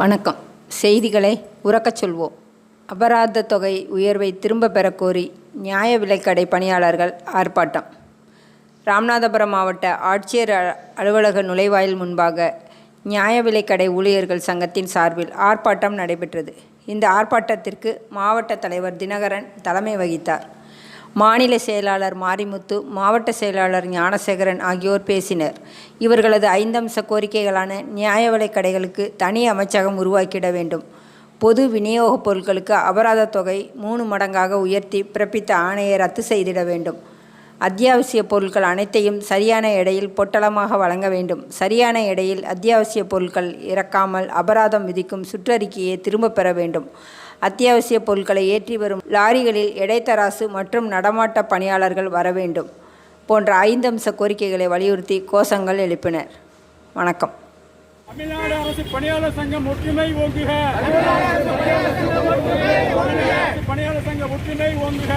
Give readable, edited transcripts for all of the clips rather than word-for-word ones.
வணக்கம். செய்திகளை உரக்கச் சொல்வோம். அபராத தொகை உயர்வை திரும்பப் பெறக் கோரி நியாய விலைக்கடை பணியாளர்கள் ஆர்ப்பாட்டம். ராமநாதபுரம் மாவட்ட ஆட்சியர் அலுவலக நுழைவாயில் முன்பாக நியாய விலைக்கடை ஊழியர்கள் சங்கத்தின் சார்பில் ஆர்ப்பாட்டம் நடைபெற்றது. இந்த ஆர்ப்பாட்டத்திற்கு மாவட்ட தலைவர் தினகரன் தலைமை வகித்தார். மாநில செயலாளர் மாரிமுத்து, மாவட்ட செயலாளர் ஞானசேகரன் ஆகியோர் பேசினர். இவர்களது 5 அம்ச கோரிக்கைகளான நியாய விலைக் கடைகளுக்கு தனி அமைச்சகம் உருவாக்கிட வேண்டும், பொது விநியோகப் பொருட்களுக்கு அபராத தொகை 3 மடங்காக உயர்த்தி பிறப்பித்த ஆணையை ரத்து செய்திட வேண்டும், அத்தியாவசிய பொருட்கள் அனைத்தையும் சரியான எடையில் பொட்டலமாக வழங்க வேண்டும், சரியான எடையில் அத்தியாவசிய பொருட்கள் இறக்காமல் அபராதம் விதிக்கும் சுற்றறிக்கையை திரும்பப் பெற வேண்டும், அத்தியாவசிய பொருட்களை ஏற்றி வரும் லாரிகளில் எடைத்தராசு மற்றும் நடமாட்ட பணியாளர்கள் வர வேண்டும் போன்ற 5 அம்ச கோரிக்கைகளை வலியுறுத்தி கோஷங்கள் எழுப்பினர். வணக்கம். தமிழ்நாடு அரசு பணியாளர் சங்கம் ஒற்றுமை ஓங்குக. பணியாளர் சங்க ஒற்றுமை ஓங்குக.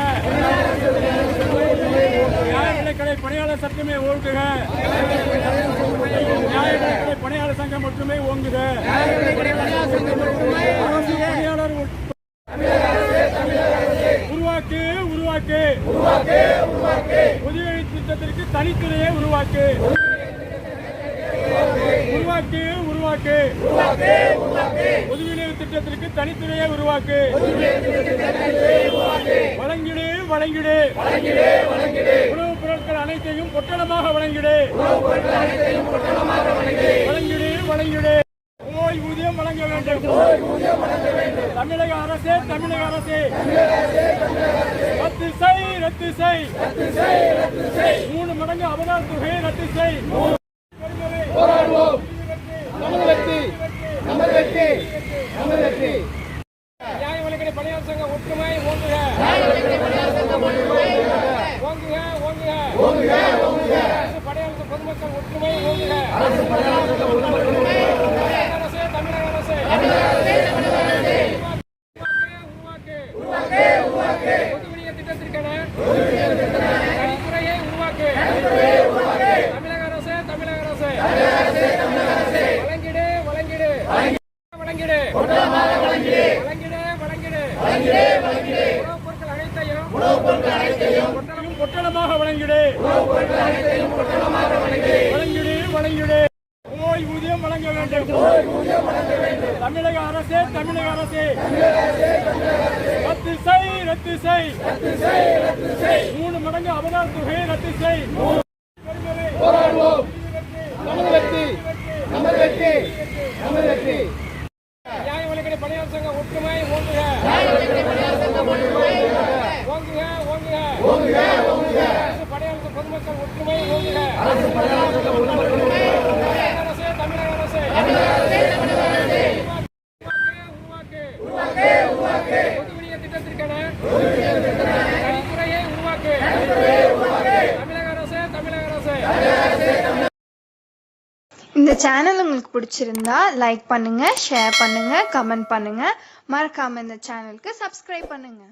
நியாய விலைக்கடை பணியாளர் சட்டமே ஓங்குக. நியாய விலைக்கடை பணியாளர் சங்கம் ஒற்றுமை ஓங்குக. அரசு பணியாளர் உருவாக்கு உருவாக்கு உதவி திட்டத்திற்கு தனித்துறையை உருவாக்கு உருவாக்கு உருவாக்கு உதவி திட்டத்திற்கு தனித்துறையை உருவாக்கு. வழங்கிடு வழங்கிடு உணவுப் பொருட்கள் அனைத்தையும் பொட்டலமாக வழங்கிடு. வழங்கிடு வழங்கிடு ஓய்வூதியம் வழங்க வேண்டும். தமிழக அரசே தமிழக அரசே ரத்து செய் ரத்து செய் 3 மடங்கு அபராத தொகையை ரத்து செய். நியாய விலைக்கடை பணியாளர் சங்க ஒற்றுமை ஓங்குக. ஓங்குக ஓங்குக பணியாளர் பொதுமக்கள் ஒற்றுமை ஓங்குக. அரசே தமிழக அரசே பொது விநியோக திட்டத்திற்கான தனித்துறையை உருவாக்கு. தமிழக அரசே தமிழக அரசே வழங்கிடு வழங்கிடு வழங்கிடு வழங்கிடு உணவுப் பொருட்கள் அனைத்தையும் பொட்டலமாக வழங்கிடு. வழங்கிடு வழங்கிடு ஓய்வூதியம் வழங்க வேண்டும். தமிழக அரசே தமிழக அரசே ரத்து செய் ரத்து செய் 3 மடங்கு அபராத தொகையை ரத்து செய். நியாய விலைக்கடை பணியாளர் சங்க ஒற்றுமை ஓங்குக. பணியாளர் பொதுமக்கள் ஒற்றுமை ஓங்குக. அரசே தமிழக அரசே உருவாக்கு பொது விநியோக திட்டத்திற்கான தனித்துறையை உருவாக்கு. தமிழக அரசே தமிழக அரசே. இந்த சேனல் உங்களுக்கு பிடிச்சிருந்தா லைக் பண்ணுங்க, ஷேர் பண்ணுங்க, கமெண்ட் பண்ணுங்க. மறக்காம இந்த சேனலுக்கு சப்ஸ்கிரைப் பண்ணுங்க.